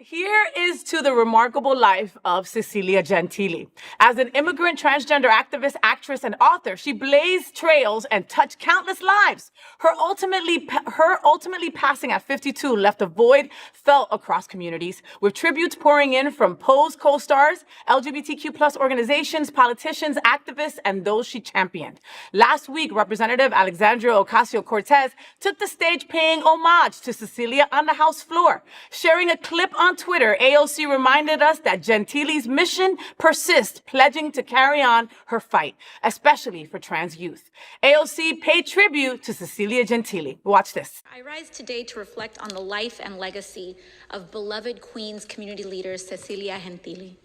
Here is to the remarkable life of Cecilia Gentili. As an immigrant, transgender activist, actress, and author, she blazed trails and touched countless lives. Her ultimately passing at 52 left a void felt across communities, with tributes pouring in from Pose co-stars, LGBTQ plus organizations, politicians, activists, and those she championed. Last week, Representative Alexandria Ocasio-Cortez took the stage paying homage to Cecilia on the House floor. Sharing a clip on Twitter, AOC reminded us that Gentili's mission persists, pledging to carry on her fight, especially for trans youth. AOC paid tribute to Cecilia Gentili. Watch this. I rise today to reflect on the life and legacy of beloved Queens community leader Cecilia Gentili.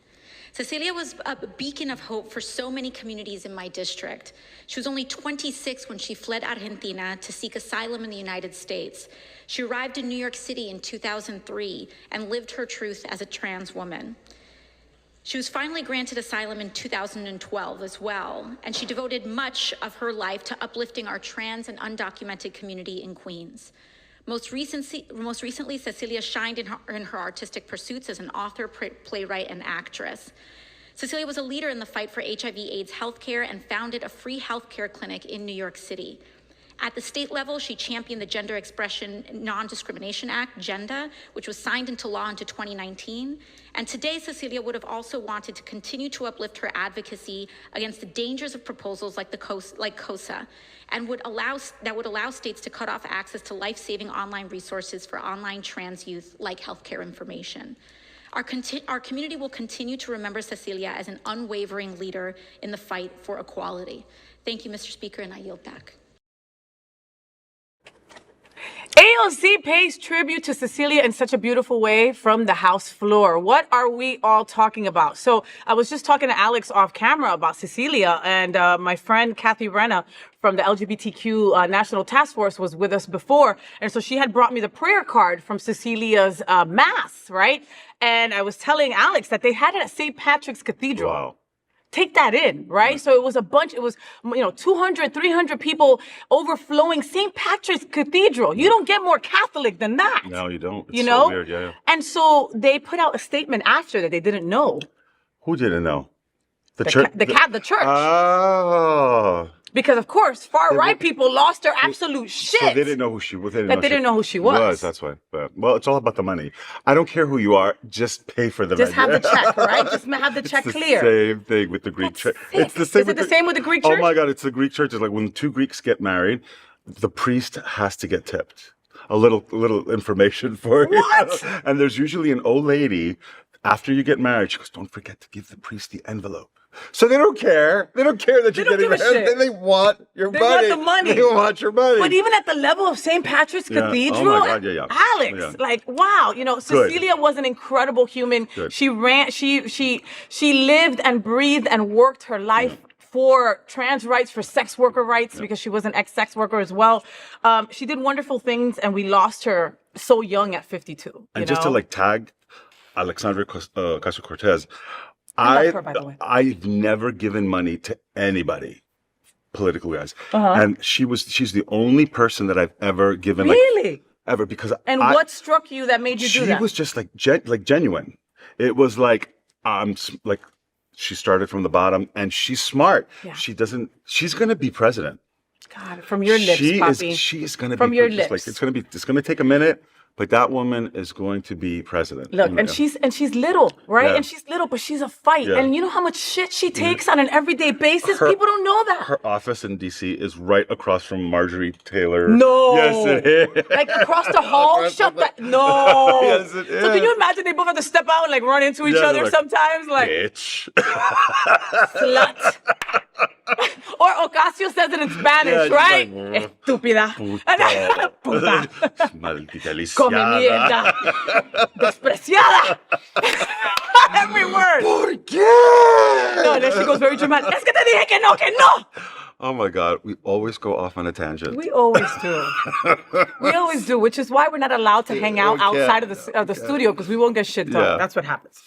Cecilia was a beacon of hope for so many communities in my district. She was only 26 when she fled Argentina to seek asylum in the United States. She arrived in New York City in 2003 and lived her truth as a trans woman. She was finally granted asylum in 2012 as well, and she devoted much of her life to uplifting our trans and undocumented community in Queens. Most recently, Cecilia shined in her artistic pursuits as an author, playwright, and actress. Cecilia was a leader in the fight for HIV/AIDS healthcare and founded a free healthcare clinic in New York City. At the state level, she championed the Gender Expression Non-Discrimination Act, GENDA, which was signed into law into 2019. And today, Cecilia would have also wanted to continue to uplift her advocacy against the dangers of proposals like COSA, and would allow states to cut off access to life-saving online resources for online trans youth like healthcare information. Our community will continue to remember Cecilia as an unwavering leader in the fight for equality. Thank you, Mr. Speaker, and I yield back. AOC pays tribute to Cecilia in such a beautiful way from the House floor. What are we all talking about? So I was just talking to Alex off camera about Cecilia, and my friend Kathy Renna from the LGBTQ National Task Force was with us before. And so she had brought me the prayer card from Cecilia's mass, right? And I was telling Alex that they had it at St. Patrick's Cathedral. Wow. Take that in, right? So it was a bunch, it was, 200, 300 people overflowing St. Patrick's Cathedral. You don't get more Catholic than that. No, you don't. It's so weird, yeah. And so they put out a statement after that they didn't know. Who didn't know? The church. The church. Oh. Because, of course, far-right people lost their absolute shit. So they didn't know who she was. They didn't know who she was. That's why. Well, it's all about the money. I don't care who you are. Just pay for the Just have the check, right? Just have the check clear. Same thing with the Greek church. It's the same. Is it the same with the Greek church? Oh my God, it's the Greek church. It's like when two Greeks get married, the priest has to get tipped. A little information for you. What? And there's usually an old lady after you get married. She goes, "Don't forget to give the priest the envelope." So they don't care. They don't care that you're getting married. They want your money. They want the money. They want your money. But even at the level of St. Patrick's Cathedral, oh my God, Alex, wow, Cecilia was an incredible human. Good. She lived and breathed and worked her life for trans rights, for sex worker rights, because she was an ex-sex worker as well. She did wonderful things, and we lost her so young at 52. And just to tag Alexandria Ocasio-Cortez, I love her, by the way. I've never given money to anybody, political guys, and she's the only person that I've ever given. Really? Ever, because what struck you that made you do that? She was just like genuine. It was like she started from the bottom, and she's smart. Yeah. She's gonna be president. God, from your lips, Poppy. She is gonna be from your lips. It's gonna take a minute. But that woman is going to be president. Look, and she's little, right? Yeah. And she's little, but she's a fight. Yeah. And you know how much shit she takes on an everyday basis? People don't know that. Her office in D.C. is right across from Marjorie Taylor. No. Yes, it is. Like across the hall? No. Yes, it is. So can you imagine they both have to step out and run into each other sometimes? Bitch. Slut. Or Ocasio says it in Spanish, right? Estúpida. Puta. Maldita lisiada. Come mierda. Despreciada. Every word. ¿Por qué? No, then she goes very dramatic. Es que te dije que no, que no. Oh my God, we always go off on a tangent. We always do. We always do, which is why we're not allowed to hang out outside of the studio, because we won't get shit done. Yeah. That's what happens.